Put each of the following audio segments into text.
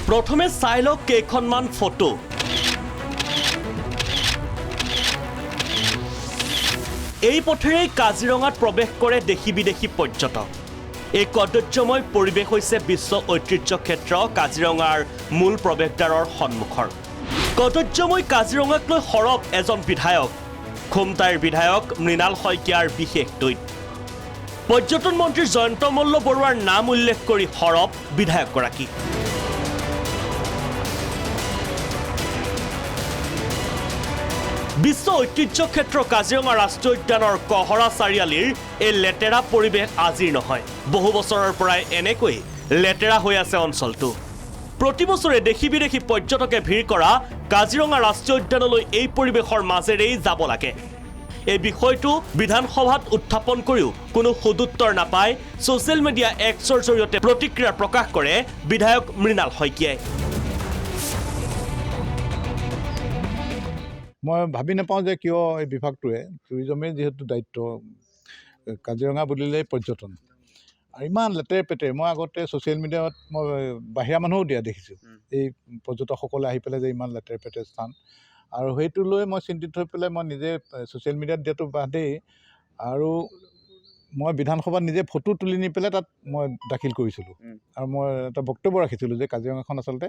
প্ৰথমে চাই লওক কেইখনমান ফটো। এই পথেৰেই কাজিৰঙাত প্ৰৱেশ কৰে দেশী বিদেশী পৰ্যটক। এই কদৰ্যময় পৰিৱেশ হৈছে বিশ্ব ঐতিহ্য ক্ষেত্ৰ কাজিৰঙাৰ মূল প্ৰৱেশদ্বাৰৰ সন্মুখৰ। কদৰ্যময় কাজিৰঙাক লৈ সৰব এজন বিধায়ক, খুমটাইৰ বিধায়ক মৃণাল শইকীয়াৰ বিশেষ টুইট। পৰ্যটন মন্ত্ৰী জয়ন্ত মল্ল বৰুৱাৰ নাম উল্লেখ কৰি সৰব বিধায়কগৰাকী। বিশ্ব ঐতিহ্য ক্ষেত্ৰ কাজিৰঙা ৰাষ্ট্ৰীয় উদ্যানৰ কহৰা চাৰিআলিৰ এই লেতেৰা পৰিৱেশ আজিৰ নহয়, বহু বছৰৰ পৰাই এনেকৈ লেতেৰা হৈ আছে অঞ্চলটো। প্ৰতি বছৰে দেশী বিদেশী পৰ্যটকে ভিৰ কৰা কাজিৰঙা ৰাষ্ট্ৰীয় উদ্যানলৈ এই পৰিৱেশৰ মাজেৰেই যাব লাগে। এই বিষয়টো বিধানসভাত উত্থাপন কৰিও কোনো সদুত্তৰ নাপায় ছ'চিয়েল মিডিয়া এক্সৰ জৰিয়তে প্ৰতিক্ৰিয়া প্ৰকাশ কৰে বিধায়ক মৃণাল শইকীয়াই। মই ভাবি নাপাওঁ যে কিয় এই বিভাগটোৱে টুৰিজমেই যিহেতু দায়িত্ব, কাজিৰঙা বুলিলেই পৰ্যটন আৰু ইমান লেতেৰে পেতেৰে। মই আগতে ছ'চিয়েল মিডিয়াত মই বাহিৰা মানুহো দিয়া দেখিছোঁ, এই পৰ্যটকসকলে আহি পেলাই যে ইমান লেতেৰে পেতেৰে স্থান, আৰু সেইটো লৈ মই চিন্তিত হৈ পেলাই মই নিজে ছ'চিয়েল মিডিয়াত দিয়াটো বাদেই আৰু মই বিধানসভাত নিজে ফটো তুলি নি পেলাই তাত মই দাখিল কৰিছিলোঁ আৰু মই এটা বক্তব্য ৰাখিছিলোঁ যে কাজিৰঙাখন আচলতে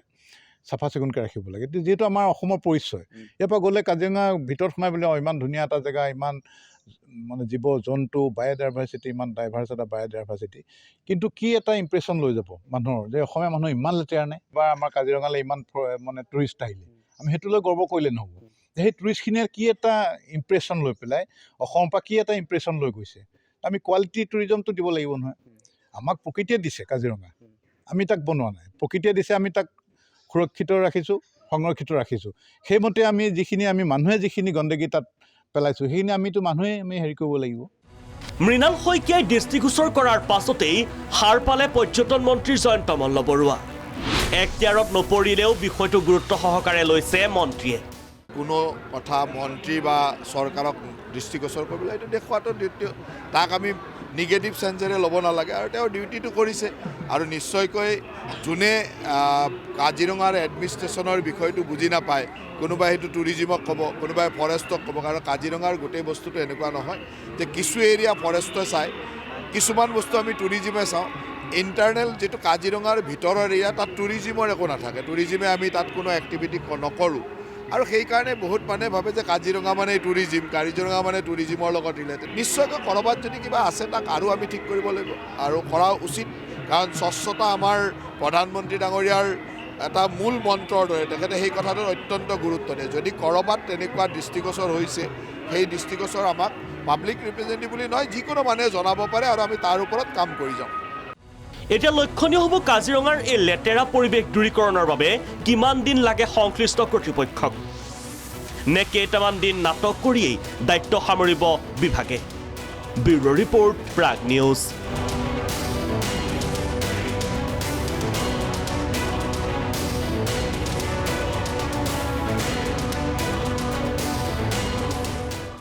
চাফা চিকুণকৈ ৰাখিব লাগে। যিহেতু আমাৰ অসমৰ পৰিচয়, ইয়াৰ পৰা গ'লে কাজিৰঙা ভিতৰত সোমাই বুলি ইমান ধুনীয়া এটা জেগা, ইমান মানে জীৱ জন্তু, বায়'ডাইভাৰ্চিটি, ইমান ডাইভাৰ্চ এটা বায়'ডাইভাৰ্চিটি, কিন্তু কি এটা ইম্প্ৰেশ্যন লৈ যাব মানুহৰ যে অসমীয়া মানুহ ইমান লেতেৰা নাই বা আমাৰ কাজিৰঙালৈ ইমান মানে টুৰিষ্ট আহিলে, আমি সেইটো লৈ গৰ্ব কৰিলে নহ'ব। সেই টুৰিষ্টখিনিয়ে কি এটা ইম্প্ৰেশ্যন লৈ পেলাই অসমৰ পৰা কি এটা ইম্প্ৰেশ্যন লৈ গৈছে, আমি কোৱালিটি টুৰিজমটো দিব লাগিব নহয়। আমাক প্ৰকৃতিয়ে দিছে কাজিৰঙা, আমি তাক বনোৱা নাই, প্ৰকৃতিয়ে দিছে, আমি তাক সুৰক্ষিত ৰাখিছোঁ, সংৰক্ষিত ৰাখিছোঁ। সেইমতে আমি মানুহে যিখিনি গণ্ডগী তাত পেলাইছোঁ, সেইখিনি মানুহে হেৰি কৰিব লাগিব। মৃণাল শইকীয়াই দৃষ্টিগোচৰ কৰাৰ পাছতেই সাৰ পালে পৰ্যটন মন্ত্ৰী জয়ন্ত মল্ল বৰুৱা। এখতিয়াৰত নপৰিলেও বিষয়টো গুৰুত্ব সহকাৰে লৈছে মন্ত্ৰীয়ে। কোনো কথা মন্ত্ৰী বা চৰকাৰক দৃষ্টিগোচৰ কৰিবলৈ এইটো দেখুৱাটো ডিউটি, তাক আমি নিগেটিভ চেঞ্চেৰে ল'ব নালাগে আৰু তেওঁৰ ডিউটিটো কৰিছে। আৰু নিশ্চয়কৈ যোনে কাজিৰঙাৰ এডমিনিষ্ট্ৰেশ্যনৰ বিষয়টো বুজি নাপায়, কোনোবাই সেইটো টুৰিজিমক ক'ব, কোনোবাই ফৰেষ্টক ক'ব, কাৰণ কাজিৰঙাৰ গোটেই বস্তুটো এনেকুৱা নহয় যে কিছু এৰিয়া ফৰেষ্টে চায়, কিছুমান বস্তু আমি টুৰিজিমে চাওঁ। ইণ্টাৰনেল যিটো কাজিৰঙাৰ ভিতৰৰ এৰিয়া, তাত টুৰিজিমৰ একো নাথাকে, টুৰিজিমে আমি তাত কোনো এক্টিভিটি নকৰোঁ। আৰু সেইকাৰণে বহুত মানুহে ভাবে যে কাজিৰঙা মানে টুৰিজিম, কাজিৰঙা মানে টুৰিজিমৰ লগত ৰিলেটেড। নিশ্চয়কৈ ক'ৰবাত যদি কিবা আছে তাক আৰু আমি ঠিক কৰিব লাগিব আৰু কৰা উচিত, কাৰণ স্বচ্ছতা আমাৰ প্ৰধানমন্ত্ৰী ডাঙৰীয়াৰ এটা মূল মন্ত্ৰৰ দৰে, তেখেতে সেই কথাটোত অত্যন্ত গুৰুত্ব দিয়ে। যদি ক'ৰবাত তেনেকুৱা দৃষ্টিগোচৰ হৈছে, সেই দৃষ্টিগোচৰ আমাক পাব্লিক ৰিপ্ৰেজেণ্টেটিভ বুলি নহয়, যিকোনো মানুহে জনাব পাৰে আৰু আমি তাৰ ওপৰত কাম কৰি যাওঁ। এতিয়া লক্ষণীয় হ'ব কাজিৰঙাৰ এই লেতেৰা পৰিৱেশ দূৰীকৰণৰ বাবে কিমান দিন লাগে সংশ্লিষ্ট কৰ্তৃপক্ষক, নে কেইটামান দিন নাটক কৰিয়েই দায়িত্ব সামৰিব বিভাগে। Bureau' report, Prag news.